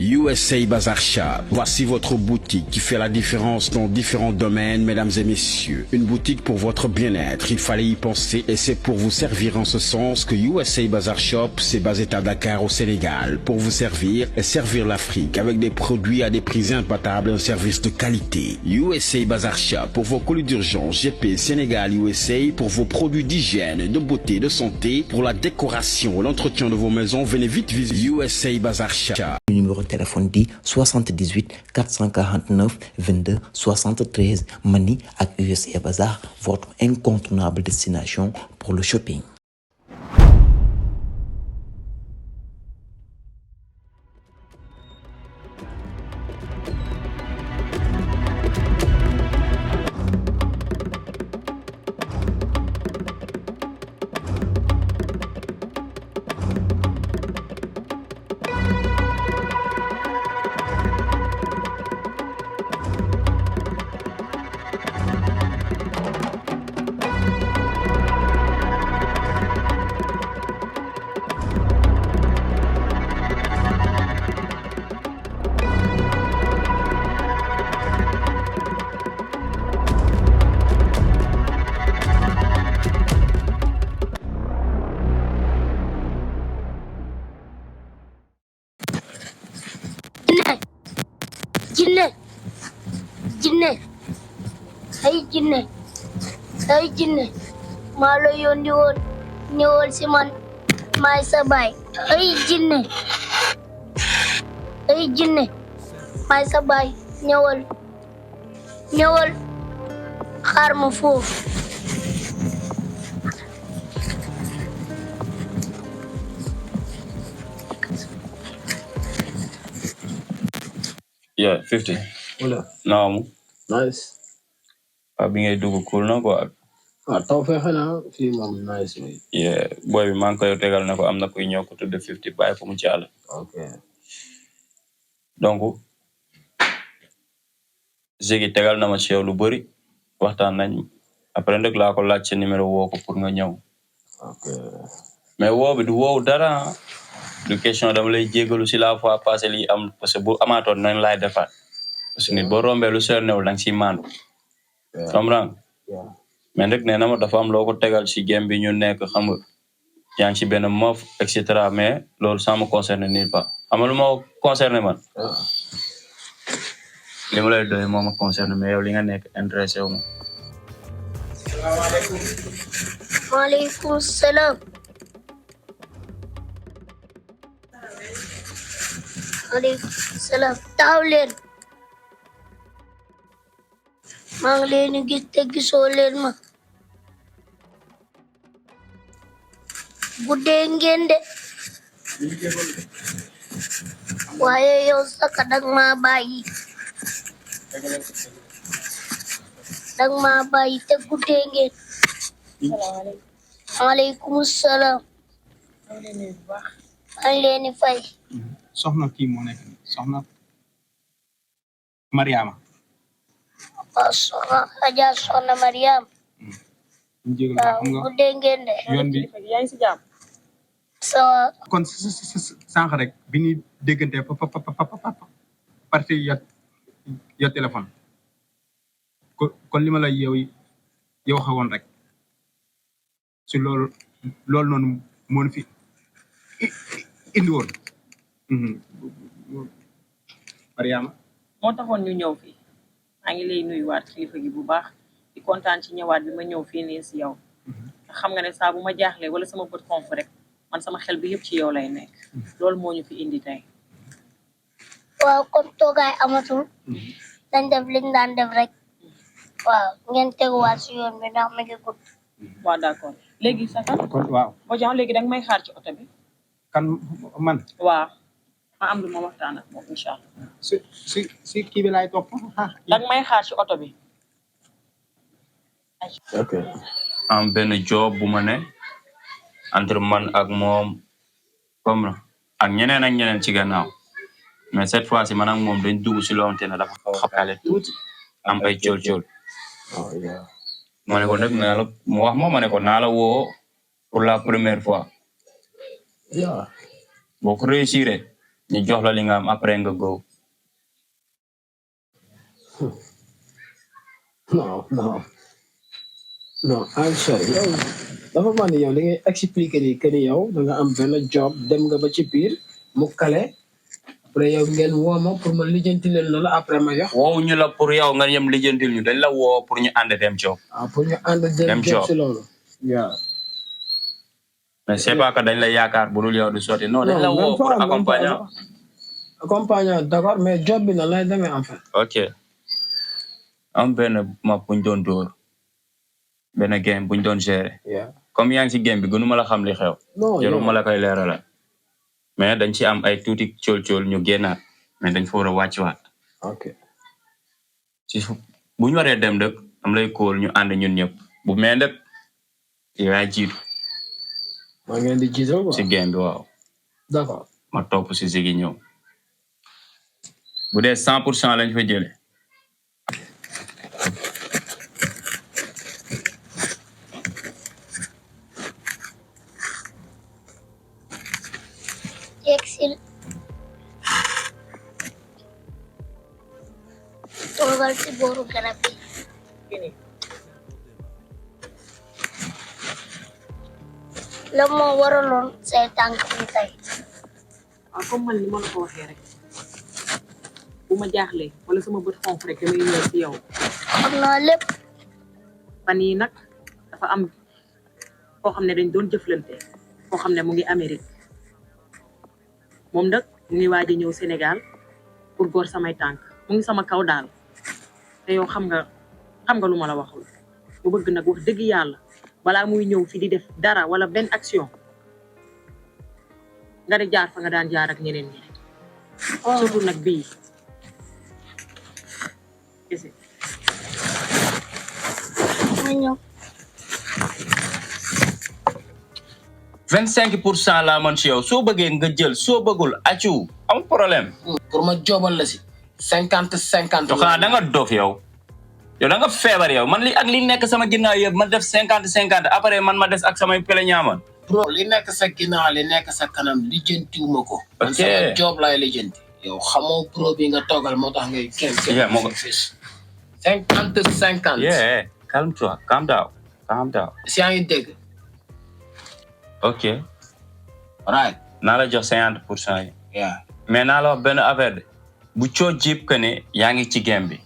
USA Bazar Shop. Voici votre boutique qui fait la différence dans différents domaines, mesdames et messieurs. Une boutique pour votre bien-être. Il fallait y penser et c'est pour vous servir en ce sens que USA Bazar Shop s'est basé à Dakar au Sénégal pour vous servir et servir l'Afrique avec des produits à des prix imbattables et un service de qualité. USA Bazar Shop pour vos colis d'urgence. GP Sénégal USA pour vos produits d'hygiène, de beauté, de santé, pour la décoration et l'entretien de vos maisons. Venez vite visiter USA Bazar Shop. Numéro de téléphone dit 78 449 22 73 Mani ak USA Bazar, votre incontournable destination pour le shopping. jinne maa la yónni woon ñëwal si man maay sa baay ay jinne maay sa baay ñëwal xaar ma foofu. Yeah, 50. Wala. No. Nice. Being a double cool no go. Taw fexe na fii moom nice way. Yeah, boy bi man koy tegal na ko am na kuy ñëw ko tudde 50 bàyyi fu mu ci àll. Okay. Donc Ziggy tegal na ma ci yow lu bari waxtaan nañ après nag laa ko laaj sa numéro woo ko pour nga ñëw. Okay. Mais woo bi du woow dara du question dama lay jégalu si la fois passée li am parce que bu amaatoon nañ laay defaat parce que nit boo rombee lu seer newul danga siy maandu. Comprends? Mais nag nee na ma dafa am loo ko tegal si game bi ñu nekk xam nga yaa ngi si benn mof et cetera mais loolu ça me concerne nulle part xam nga lu ma concerné man. li ma lay doy moo ma concerne mais yow li nga nekk intéressé wu ma. salaamaaleykum. waaleykum salaam. waaleykum salaam. taxaw leen. maa ngi leen di gis te gisoo leen ma. guddee ngeen de. waaye yow saka dag maa bàyyi. te guddee ngeen. waaleykum salaam. maa ngi leen di fay. soxna kii moo nekk nii soxna Mariama. waaw soxna Mariam. waaw guddee ngeen de. yoon bi yaa ngi si jàmm. ça va. kon sànq rek bi ñuy déggante parti yo téléphone kon li ma la yow xawoon rek si loolu noonu moo fi indi woon. Mariama. moo taxoon ñu ñëw fii maa ngi lay nuyuwaat kilifa gi bu baax di kontaan ci ñëwaat bi ma ñëw fii nii si yow xam nga ne saa bu ma jaaxlee wala sama bët xonf rek man sama xel bi yëpp ci yow lay nekk loolu moo ñu fi indi tey. waaw comme toogaay amatul dañ def liñ daan def rek waaw ngeen teguwaat si yoon bi ndax mi ngi gudd. waaw d'accord léegi sa kan. kon waaw. Bodian léegi danga may xaar ci oto bi. kan man. waaw ma am lu ma waxtaan ak moom incha allah. si kii bi laay topp. danga may xaar ci oto bi. ok. am benn job bu ma ne entre man ak moom comme ak ñeneen ci gannaaw mais cette fois ci man ak moom dañ dugg si loonte ne dafa xapale tuuti am ay cool ma ne ko nag naa la mu wax ma ne ko naa la woo pour la première fois boo ko réussir ñu jox la li nga am après nga go. non I'm sorry yow dafa mel ni yow da ngay expliquer ni que ni yow da nga am benn job dem nga ba ci biir mu kale après yow ngeen woo ma pour ma lijjanti leen loolu après ma yox Woowu ñu la pour yow nga yem lijjantil ñu dañ la woo pour ñu ànd dem job. pour ñu ànd dem Dem job job. si loolu yeah Mais c'est pas que dañ la yaakaar bu dul yow du sotti non dañ la woo pour accompagner. accompagnant d'accord mais job bi na lay demee en fait Ok. Am benn map buñ doon dóor benn game buñ doon gérer. yeah Comme yaa ngi ci game bi gënuma la xam li xew. non Jaruma la koy leeralal. Mais dañ ci am ay tuuti cool ñu génnaat mais dañ fa war a wàccuwaat. ok ci bu ñu waree dem dëkk am lay kóol ñu ànd ñun ñëpp bu mee dëkk yaay jiitu maa ngeen di jiital quoi ci game bi waaw d'accord ma topp si Ziggy ñëw bu dee 100% lañ fa jële yegsil toogal ci booru garab bi Kini. la moo waraloon say tànk bi tey Comme man ni ma la ko waxee rek bu ma jaaxlee wala sama bët xonk rek damay ñëw si yow xam naa lépp fan yii nag dafa am koo xam ne dañ doon jëflante koo xam ne mu ngi Amérique moom nag mu ngi waaj a ñëw Sénégal pour góor samay tànk mu ngi sama kaw daal te yow xam nga lu ma la waxul mu bëgg nag wax dëgg yàlla balaa muy ñëw fi di def dara wala benn action nga di jaar fa nga daan jaar ak ñeneen ñi surtout nag bii kese ma ñëw 25% laa man ci yow soo bëggee nga jël soo bëggul accu amul problème pour ma joobal la si 50-50 to xanaa da nga dof yow da nga feebar yow man li ak li nekk sama ginnaaw yëpp ma def 50-50 après man ma des ak samay peleñaaman bro li nekk sa ginnaaw li nekk sa kanam lijjantiwuma ko man Ok. sama job laay lijjanti yow xamoo pro bi nga toogal moo tax ngay kenn Yeah, moo ko- fis 50-50 yeah calme-toi calm down si yaa ngi dégg ok right naa la jox 50% yi yeah mais naa la wax benn affaire de bu coo jib que ne yaa ngi ci game bi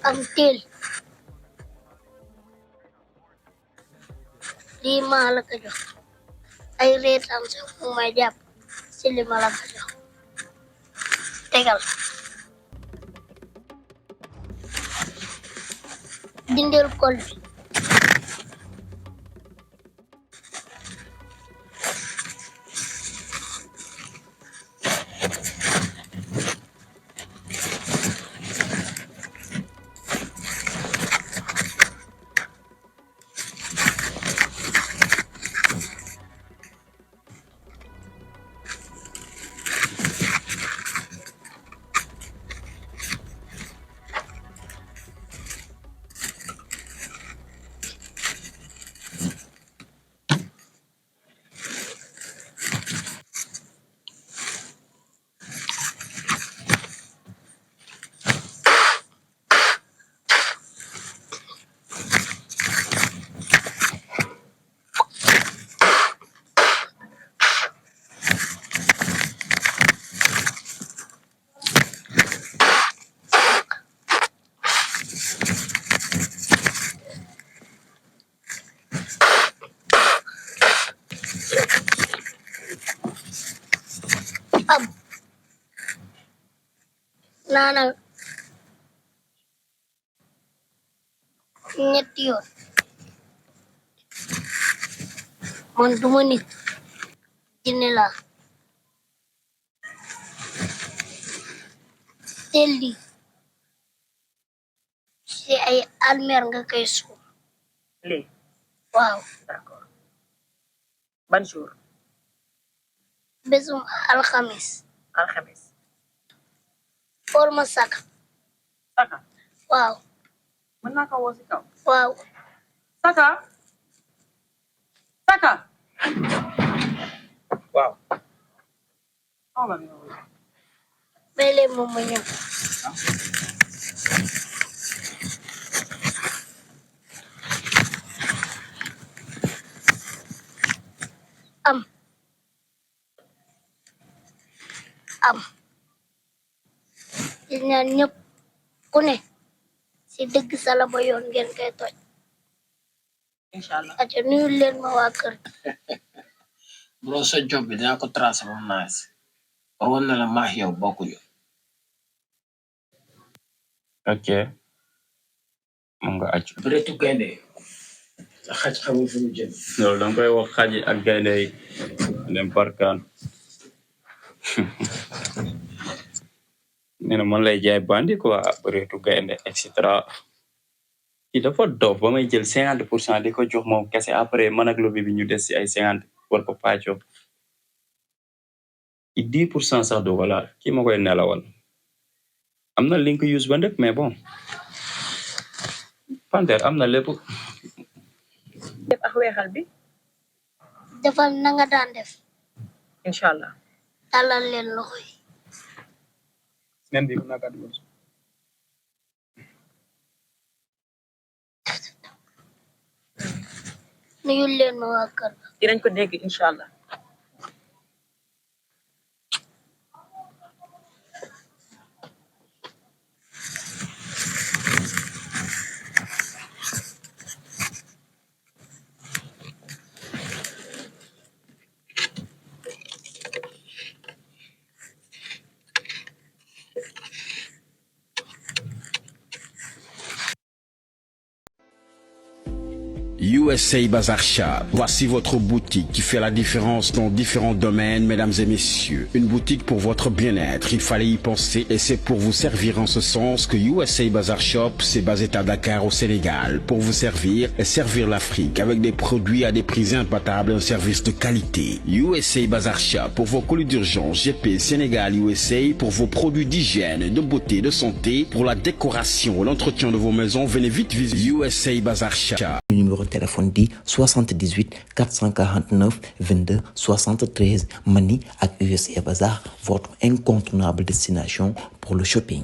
am teel lii maa la ko jox ay reetaan sax mu may jàpp si li ma la ko jox tegal dindel kol bi am naanal ñetti yoon man duma nit jinne laa teel li si ay almer nga koy suul lii waaw d'accord ban jour bésum alxamis alxamis forma saka Saka waaw mën naa ko woo si kaw waaw Saka Saka waaw xaw ma nga woo may leen moom ma ñëw am yéen ñaar ñëpp ku ne si dëgg sala ba yoon ngeen koy toj inshallah aca nuyu leen ma waa kër bro sa job bi dinaa ko tracé ba mu nice war woon na la maax yow bokkuñu ok mun nga accu bëreetu gaynde sa xaj xamul fu mu jëm loolu danga koy wax xaji ak gaynde yi dem parkaan nee na man lay jaay bandi quoi bëreetu gaynde et cetera kii dafa dof ba may jël 50% di ko jox moom kese après man ak lobi bi ñu des si ay 50 war ko pàccoo i 10% sax du ko laal kii ma koy nelawal am na link use ba ndëkk mais bon Panter am na lépp def ak weexal bi defal na nga daan def inshallah talal leen loxo yi nen bi mën naa kaa dugal nuyu leen ma waa kër dinañ ko dégg inshallah USA Bazar Shop, voici votre boutique qui fait la différence dans différents domaines, mesdames et messieurs. Une boutique pour votre bien-être, il fallait y penser et c'est pour vous servir en ce sens que USA Bazar Shop s'est basé à Dakar au Sénégal pour vous servir et servir l'Afrique avec des produits à des prix imbattables et un service de qualité. USA Bazar Shop pour vos colis d'urgence, GP Sénégal USA pour vos produits d'hygiène, de beauté, de santé, pour la décoration et l'entretien de vos maisons, venez vite visiter USA Bazar Shop. Numéro de téléphone dit 78 449 22 73 Mani ak USA Bazar, votre incontournable destination pour le shopping.